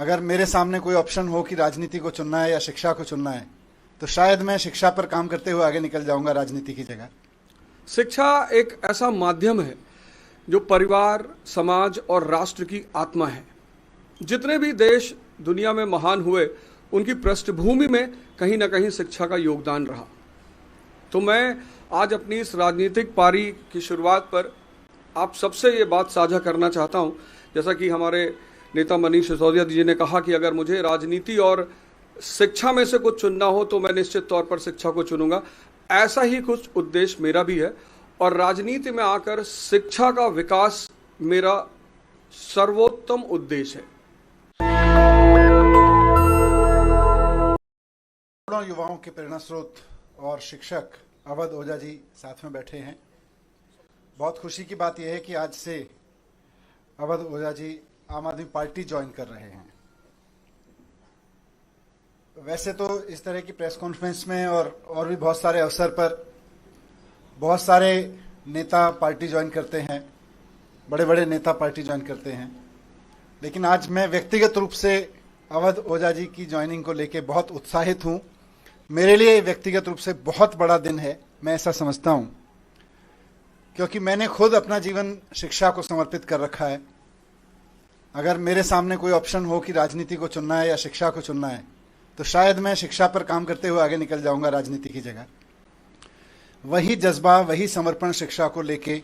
अगर मेरे सामने कोई ऑप्शन हो कि राजनीति को चुनना है या शिक्षा को चुनना है, तो शायद मैं शिक्षा पर काम करते हुए आगे निकल जाऊंगा राजनीति की जगह। शिक्षा एक ऐसा माध्यम है जो परिवार, समाज और राष्ट्र की आत्मा है। जितने भी देश दुनिया में महान हुए, उनकी पृष्ठभूमि में कहीं ना कहीं शिक्षा का योगदान रहा। तो मैं आज अपनी इस राजनीतिक पारी की शुरुआत पर आप सबसे ये बात साझा करना चाहता हूँ, जैसा कि हमारे नेता मनीष सिसोदिया जी ने कहा कि अगर मुझे राजनीति और शिक्षा में से कुछ चुनना हो तो मैं निश्चित तौर पर शिक्षा को चुनूंगा। ऐसा ही कुछ उद्देश्य मेरा भी है और राजनीति में आकर शिक्षा का विकास मेरा सर्वोत्तम उद्देश्य है। करोड़ों युवाओं के प्रेरणा स्रोत और शिक्षक अवध ओझा जी साथ में बैठे हैं। बहुत खुशी की बात यह है कि आज से अवध ओझा जी आम आदमी पार्टी ज्वाइन कर रहे हैं। वैसे तो इस तरह की प्रेस कॉन्फ्रेंस में और भी बहुत सारे अवसर पर बहुत सारे नेता पार्टी ज्वाइन करते हैं, बड़े बड़े नेता पार्टी ज्वाइन करते हैं, लेकिन आज मैं व्यक्तिगत रूप से अवध ओझा जी की ज्वाइनिंग को लेकर बहुत उत्साहित हूं। मेरे लिए व्यक्तिगत रूप से बहुत बड़ा दिन है, मैं ऐसा समझता हूं, क्योंकि मैंने खुद अपना जीवन शिक्षा को समर्पित कर रखा है। अगर मेरे सामने कोई ऑप्शन हो कि राजनीति को चुनना है या शिक्षा को चुनना है, तो शायद मैं शिक्षा पर काम करते हुए आगे निकल जाऊंगा राजनीति की जगह। वही जज्बा, वही समर्पण शिक्षा को लेके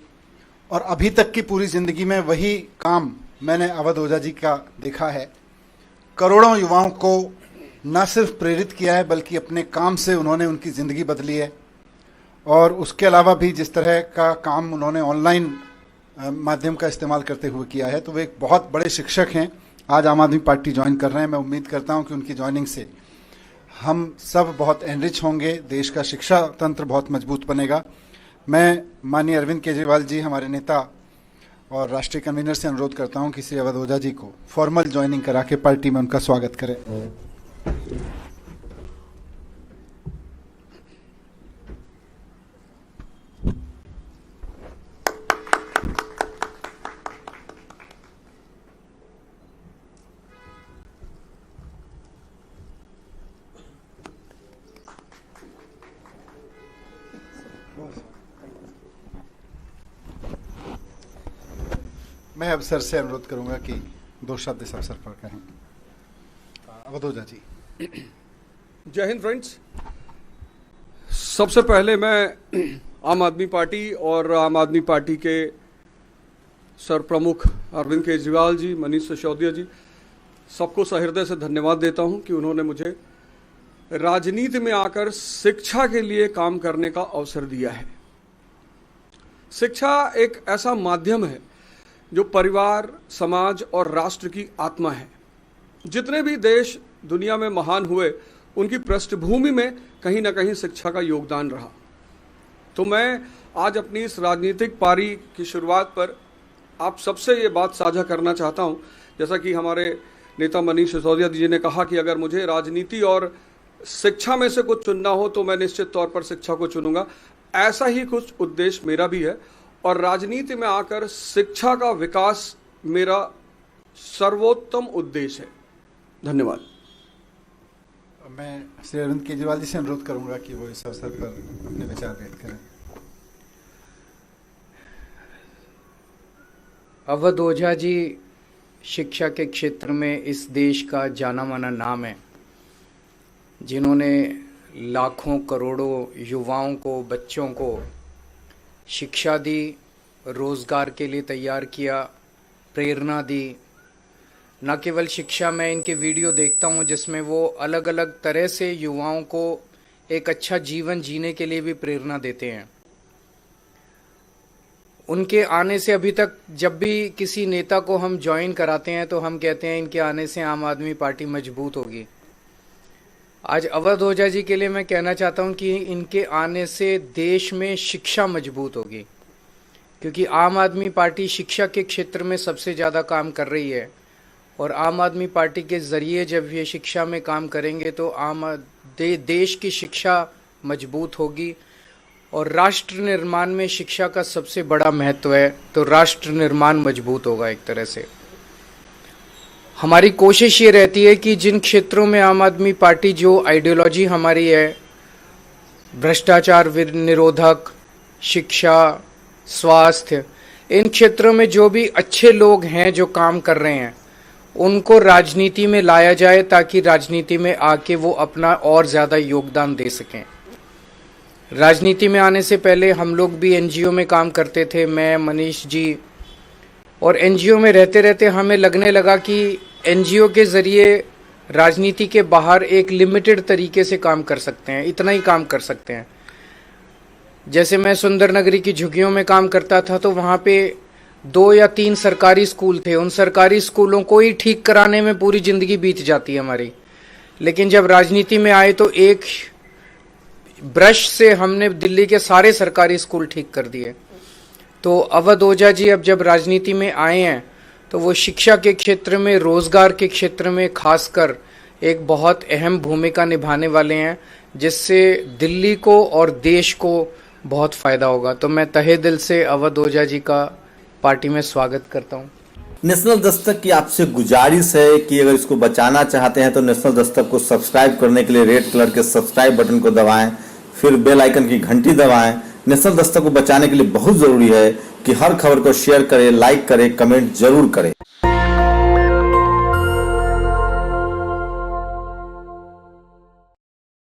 और अभी तक की पूरी जिंदगी में वही काम मैंने अवध ओझा जी का देखा है। करोड़ों युवाओं को न सिर्फ प्रेरित किया है, बल्कि अपने काम से उन्होंने उनकी ज़िंदगी बदली है। और उसके अलावा भी जिस तरह का काम उन्होंने ऑनलाइन माध्यम का इस्तेमाल करते हुए किया है, तो वे एक बहुत बड़े शिक्षक हैं। आज आम आदमी पार्टी ज्वाइन कर रहे हैं। मैं उम्मीद करता हूं कि उनकी ज्वाइनिंग से हम सब बहुत एनरिच होंगे, देश का शिक्षा तंत्र बहुत मजबूत बनेगा। मैं माननीय अरविंद केजरीवाल जी, हमारे नेता और राष्ट्रीय कन्वीनर से अनुरोध करता हूं कि श्री अवध ओझा जी को फॉर्मल ज्वाइनिंग करा के पार्टी में उनका स्वागत करें। मैं अब सर से अनुरोध करूंगा कि 2 शब्द इस अवसर पर कहें। अवध ओझा जी। जय हिंद फ्रेंड्स। सबसे पहले मैं आम आदमी पार्टी और आम आदमी पार्टी के सर प्रमुख अरविंद केजरीवाल जी, मनीष सिसोदिया जी, सबको सहृदय से धन्यवाद देता हूं कि उन्होंने मुझे राजनीति में आकर शिक्षा के लिए काम करने का अवसर दिया है। शिक्षा एक ऐसा माध्यम है जो परिवार, समाज और राष्ट्र की आत्मा है। जितने भी देश दुनिया में महान हुए, उनकी पृष्ठभूमि में कहीं ना कहीं शिक्षा का योगदान रहा। तो मैं आज अपनी इस राजनीतिक पारी की शुरुआत पर आप सबसे ये बात साझा करना चाहता हूं, जैसा कि हमारे नेता मनीष सिसोदिया जी ने कहा कि अगर मुझे राजनीति और शिक्षा में से कुछ चुनना हो तो मैं निश्चित तौर पर शिक्षा को चुनूंगा। ऐसा ही कुछ उद्देश्य मेरा भी है और राजनीति में आकर शिक्षा का विकास मेरा सर्वोत्तम उद्देश्य है। धन्यवाद। मैं श्री अरविंद केजरीवाल जी से अनुरोध करूंगा कि वो इस अवसर पर अपने विचार व्यक्त करें। अवध ओझा जी शिक्षा के क्षेत्र में इस देश का जाना माना नाम है, जिन्होंने लाखों करोड़ों युवाओं को, बच्चों को शिक्षा दी, रोज़गार के लिए तैयार किया, प्रेरणा दी। न केवल शिक्षा, मैं इनके वीडियो देखता हूँ जिसमें वो अलग अलग तरह से युवाओं को एक अच्छा जीवन जीने के लिए भी प्रेरणा देते हैं। उनके आने से अभी तक जब भी किसी नेता को हम ज्वाइन कराते हैं तो हम कहते हैं इनके आने से आम आदमी पार्टी मजबूत होगी। आज अवध ओझा जी के लिए मैं कहना चाहता हूं कि इनके आने से देश में शिक्षा मजबूत होगी, क्योंकि आम आदमी पार्टी शिक्षा के क्षेत्र में सबसे ज़्यादा काम कर रही है और आम आदमी पार्टी के ज़रिए जब ये शिक्षा में काम करेंगे तो देश की शिक्षा मजबूत होगी और राष्ट्र निर्माण में शिक्षा का सबसे बड़ा महत्व है, तो राष्ट्र निर्माण मजबूत होगा एक तरह से। हमारी कोशिश ये रहती है कि जिन क्षेत्रों में आम आदमी पार्टी जो आइडियोलॉजी हमारी है, भ्रष्टाचार निरोधक, शिक्षा, स्वास्थ्य, इन क्षेत्रों में जो भी अच्छे लोग हैं जो काम कर रहे हैं उनको राजनीति में लाया जाए ताकि राजनीति में आके वो अपना और ज़्यादा योगदान दे सकें। राजनीति में आने से पहले हम लोग भी एनजीओ में काम करते थे, मैं, मनीष जी, और एनजीओ में रहते रहते हमें लगने लगा कि एनजीओ के ज़रिए राजनीति के बाहर एक लिमिटेड तरीके से काम कर सकते हैं, इतना ही काम कर सकते हैं। जैसे मैं सुंदर नगरी की झुग्गियों में काम करता था तो वहाँ पे 2 या 3 सरकारी स्कूल थे, उन सरकारी स्कूलों को ही ठीक कराने में पूरी ज़िंदगी बीत जाती है हमारी। लेकिन जब राजनीति में आए तो एक ब्रश से हमने दिल्ली के सारे सरकारी स्कूल ठीक कर दिए। तो अवध ओझा जी अब जब राजनीति में आए हैं तो वो शिक्षा के क्षेत्र में, रोजगार के क्षेत्र में खासकर एक बहुत अहम भूमिका निभाने वाले हैं, जिससे दिल्ली को और देश को बहुत फायदा होगा। तो मैं तहे दिल से अवध ओझा जी का पार्टी में स्वागत करता हूँ। नेशनल दस्तक की आपसे गुजारिश है कि अगर इसको बचाना चाहते हैं तो नेशनल दस्तक को सब्सक्राइब करने के लिए रेड कलर के सब्सक्राइब बटन को दबाएं, फिर बेल आइकन की घंटी दबाएं। नेशनल दस्तक को बचाने के लिए बहुत जरूरी है कि हर खबर को शेयर करें, लाइक करें, कमेंट जरूर करें।